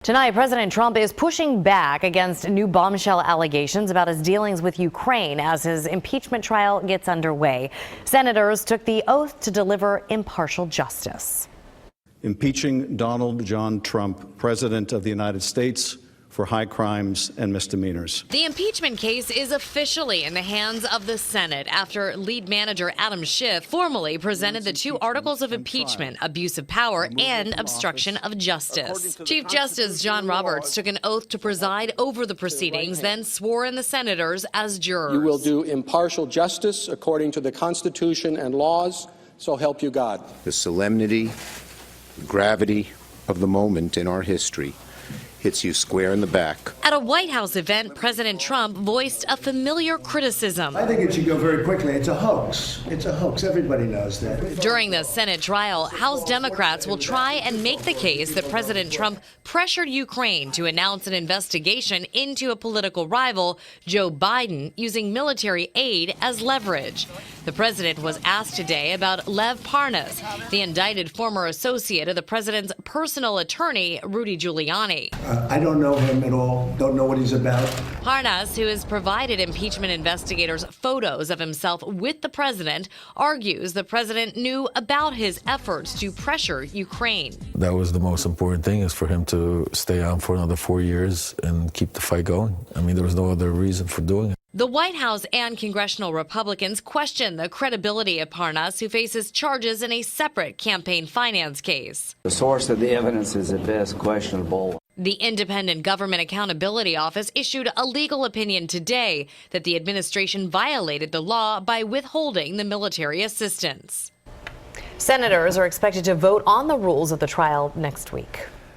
Tonight, President Trump is pushing back against new bombshell allegations about his dealings with Ukraine as his impeachment trial gets underway. Senators took the oath to deliver impartial justice. Impeaching Donald John Trump, President of the United States, for high crimes and misdemeanors. The impeachment case is officially in the hands of the Senate after lead manager Adam Schiff formally presented the two articles of impeachment, abuse of power and obstruction of justice. Chief Justice John Roberts took an oath to preside over the proceedings, then swore in the senators as jurors. You will do impartial justice according to the Constitution and laws, so help you God. The solemnity, the gravity of the moment in our history hits you square in the back. At a White House event, President Trump voiced a familiar criticism. I think it should go very quickly. It's a hoax. It's a hoax. Everybody knows that. During the Senate trial, House Democrats will try and make the case that President Trump pressured Ukraine to announce an investigation into a political rival, Joe Biden, using military aid as leverage. The president was asked today about Lev Parnas, the indicted former associate of the president's personal attorney, Rudy Giuliani. I don't know him at all. Don't know what he's about. Parnas, who has provided impeachment investigators photos of himself with the president, argues the president knew about his efforts to pressure Ukraine. That was the most important thing, is for him to stay on for another 4 years and keep the fight going. I mean, there was no other reason for doing it. The White House and congressional Republicans question the credibility of Parnas, who faces charges in a separate campaign finance case. The source of the evidence is at best questionable. The Independent Government Accountability Office issued a legal opinion today that the administration violated the law by withholding the military assistance. Senators are expected to vote on the rules of the trial next week.